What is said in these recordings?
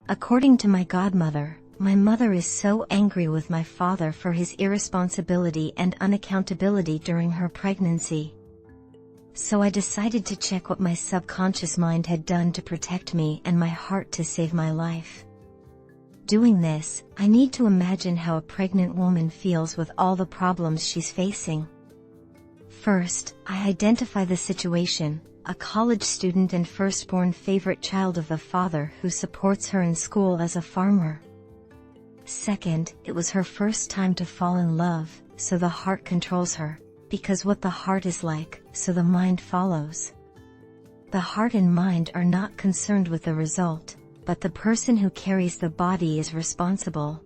According to my godmother, my mother is so angry with my father for his irresponsibility and unaccountability during her pregnancy. So I decided to check what my subconscious mind had done to protect me and my heart to save my life. Doing this, I need to imagine how a pregnant woman feels with all the problems she's facing. First, I identify the situation: a college student and firstborn favorite child of the father who supports her in school as a farmer. Second, it was her first time to fall in love, so the heart controls her, because what the heart is like, so the mind follows. The heart and mind are not concerned with the result, but the person who carries the body is responsible.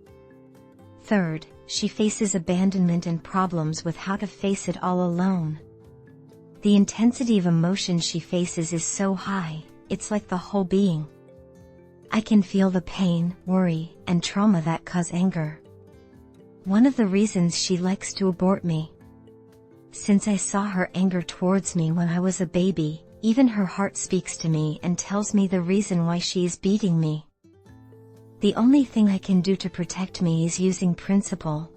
Third, she faces abandonment and problems with how to face it all alone. The intensity of emotion she faces is so high, it's like the whole being. I can feel the pain, worry, and trauma that cause anger. One of the reasons she likes to abort me. Since I saw her anger towards me when I was a baby, even her heart speaks to me and tells me the reason why she is beating me. The only thing I can do to protect me is using principle.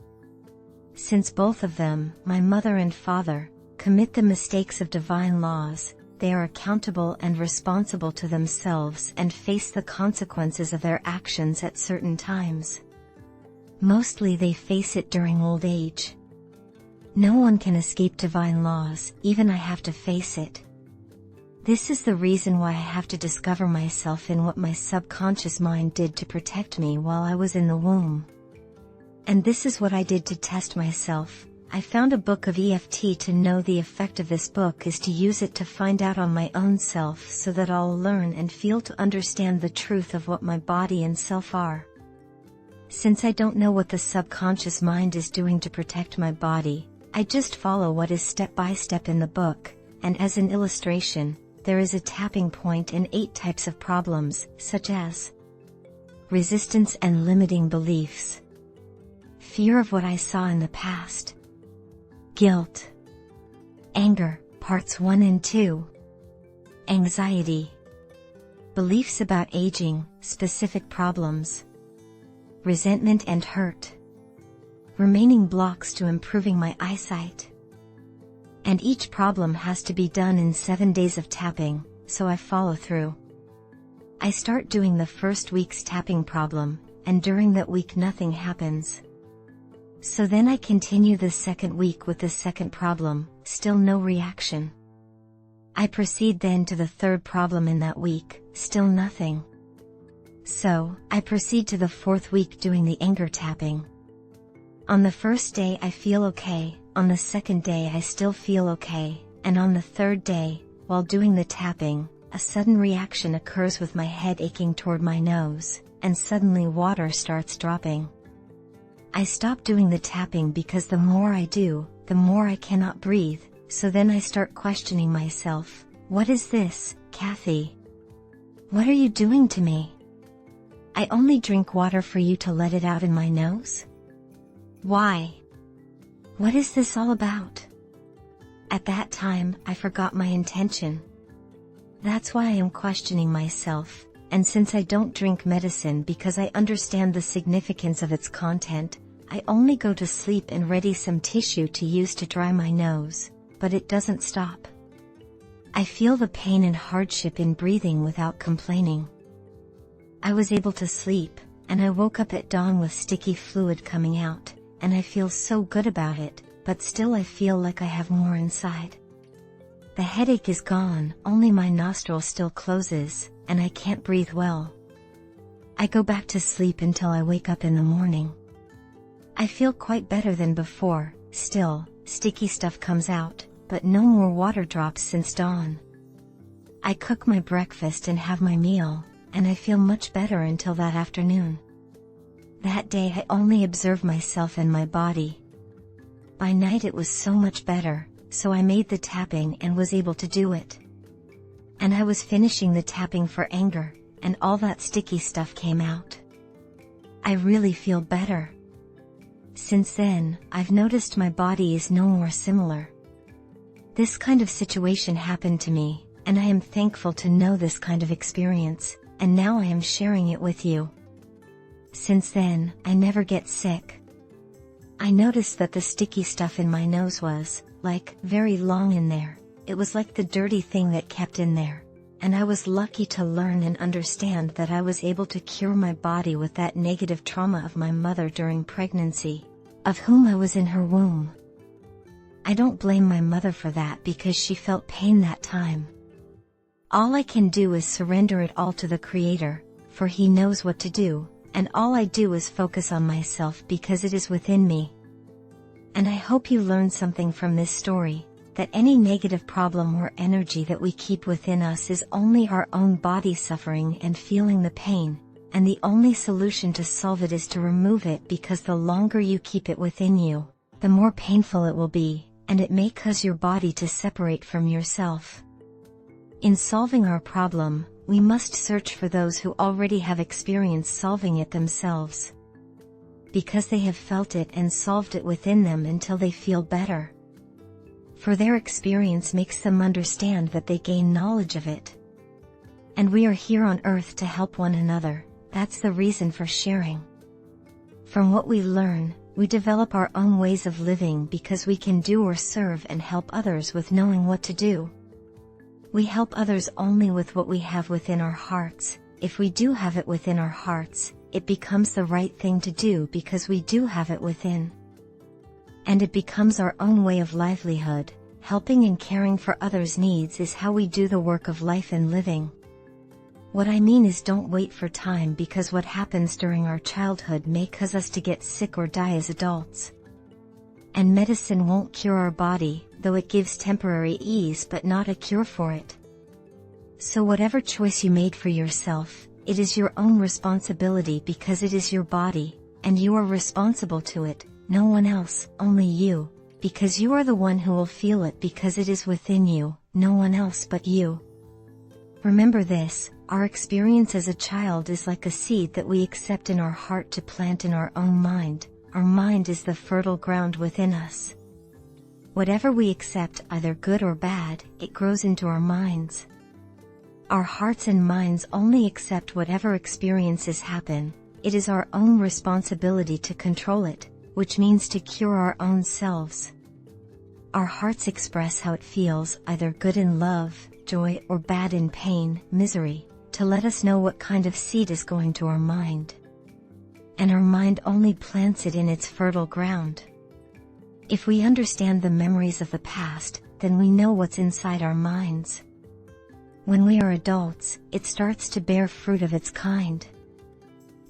Since both of them, my mother and father, commit the mistakes of divine laws, they are accountable and responsible to themselves and face the consequences of their actions at certain times. Mostly they face it during old age. No one can escape divine laws, even I have to face it. This is the reason why I have to discover myself in what my subconscious mind did to protect me while I was in the womb. And this is what I did to test myself. I found a book of EFT to know the effect of this book is to use it to find out on my own self so that I'll learn and feel to understand the truth of what my body and self are. Since I don't know what the subconscious mind is doing to protect my body, I just follow what is step by step in the book, and as an illustration, there is a tapping point in 8 types of problems, such as resistance and limiting beliefs, fear of what I saw in the past, guilt, anger, parts 1 and 2, anxiety, beliefs about aging, specific problems, resentment and hurt, remaining blocks to improving my eyesight. And each problem has to be done in 7 days of tapping, so I follow through. I start doing the first week's tapping problem, and during that week nothing happens. So then I continue the second week with the second problem, still no reaction. I proceed then to the third problem in that week, still nothing. So, I proceed to the fourth week doing the anger tapping. On the first day I feel okay, on the second day I still feel okay, and on the third day, while doing the tapping, a sudden reaction occurs with my head aching toward my nose, and suddenly water starts dropping. I stop doing the tapping because the more I do, the more I cannot breathe, so then I start questioning myself. What is this, Kathy? What are you doing to me? I only drink water for you to let it out in my nose? Why? What is this all about? At that time, I forgot my intention. That's why I am questioning myself, and since I don't drink medicine because I understand the significance of its content, I only go to sleep and ready some tissue to use to dry my nose, but it doesn't stop. I feel the pain and hardship in breathing without complaining. I was able to sleep, and I woke up at dawn with sticky fluid coming out, and I feel so good about it, but still I feel like I have more inside. The headache is gone, only my nostril still closes, and I can't breathe well. I go back to sleep until I wake up in the morning. I feel quite better than before, still, sticky stuff comes out, but no more water drops since dawn. I cook my breakfast and have my meal, and I feel much better until that afternoon. That day I only observe myself and my body. By night it was so much better, so I made the tapping and was able to do it. And I was finishing the tapping for anger, and all that sticky stuff came out. I really feel better. Since then, I've noticed my body is no more similar. This kind of situation happened to me, and I am thankful to know this kind of experience, and now I am sharing it with you. Since then, I never get sick. I noticed that the sticky stuff in my nose was, like, very long in there. It was like the dirty thing that kept in there. And I was lucky to learn and understand that I was able to cure my body with that negative trauma of my mother during pregnancy, of whom I was in her womb. I don't blame my mother for that because she felt pain that time. All I can do is surrender it all to the Creator, for He knows what to do, and all I do is focus on myself because it is within me. And I hope you learned something from this story, that any negative problem or energy that we keep within us is only our own body suffering and feeling the pain, and the only solution to solve it is to remove it, because the longer you keep it within you, the more painful it will be, and it may cause your body to separate from yourself. In solving our problem, we must search for those who already have experience solving it themselves, because they have felt it and solved it within them until they feel better. For their experience makes them understand that they gain knowledge of it. And we are here on earth to help one another. That's the reason for sharing. From what we learn, we develop our own ways of living because we can do or serve and help others with knowing what to do. We help others only with what we have within our hearts. If we do have it within our hearts, it becomes the right thing to do because we do have it within. And it becomes our own way of livelihood. Helping and caring for others' needs is how we do the work of life and living. What I mean is, don't wait for time, because what happens during our childhood may cause us to get sick or die as adults. And medicine won't cure our body, though it gives temporary ease but not a cure for it. So whatever choice you made for yourself, it is your own responsibility because it is your body, and you are responsible to it. No one else, only you, because you are the one who will feel it because it is within you, no one else but you. Remember this, our experience as a child is like a seed that we accept in our heart to plant in our own mind. Our mind is the fertile ground within us. Whatever we accept, either good or bad, it grows into our minds. Our hearts and minds only accept whatever experiences happen. It is our own responsibility to control it, which means to cure our own selves. Our hearts express how it feels, either good in love, joy, or bad in pain, misery, to let us know what kind of seed is going to our mind. And our mind only plants it in its fertile ground. If we understand the memories of the past, then we know what's inside our minds. When we are adults, it starts to bear fruit of its kind.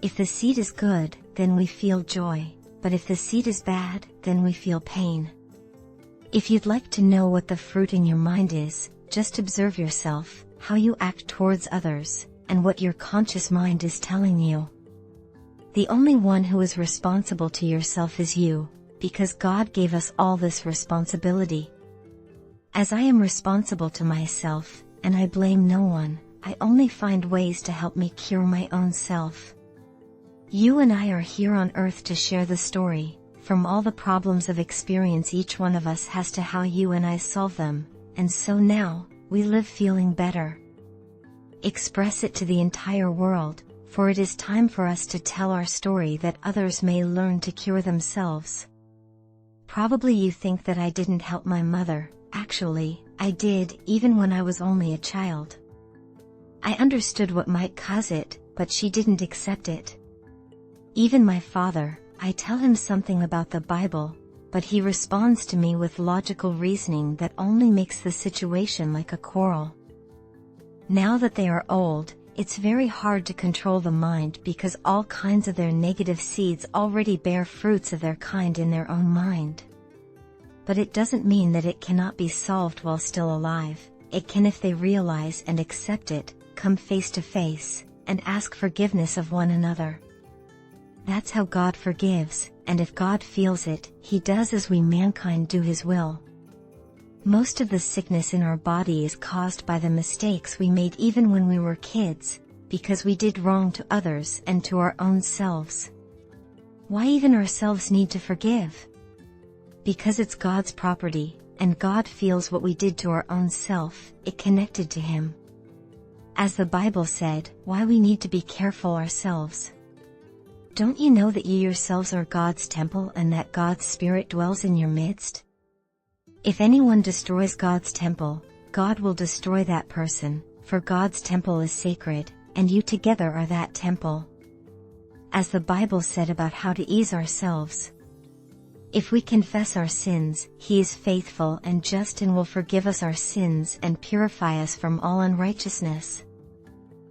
If the seed is good, then we feel joy. But if the seed is bad, then we feel pain. If you'd like to know what the fruit in your mind is, just observe yourself, how you act towards others, and what your conscious mind is telling you. The only one who is responsible to yourself is you, because God gave us all this responsibility. As I am responsible to myself, and I blame no one, I only find ways to help me cure my own self. You and I are here on earth to share the story, from all the problems of experience each one of us has to how you and I solve them, and so now, we live feeling better. Express it to the entire world, for it is time for us to tell our story that others may learn to cure themselves. Probably you think that I didn't help my mother. Actually, I did, even when I was only a child. I understood what might cause it, but she didn't accept it. Even my father, I tell him something about the Bible, but he responds to me with logical reasoning that only makes the situation like a quarrel. Now that they are old, it's very hard to control the mind because all kinds of their negative seeds already bear fruits of their kind in their own mind. But it doesn't mean that it cannot be solved while still alive. It can if they realize and accept it, come face to face, and ask forgiveness of one another. That's how God forgives, and if God feels it, He does as we mankind do His will. Most of the sickness in our body is caused by the mistakes we made even when we were kids, because we did wrong to others and to our own selves. Why even ourselves need to forgive? Because it's God's property, and God feels what we did to our own self, it connected to Him. As the Bible said, why we need to be careful ourselves. Don't you know that you yourselves are God's temple and that God's Spirit dwells in your midst? If anyone destroys God's temple, God will destroy that person, for God's temple is sacred, and you together are that temple. As the Bible said about how to ease ourselves. If we confess our sins, He is faithful and just and will forgive us our sins and purify us from all unrighteousness.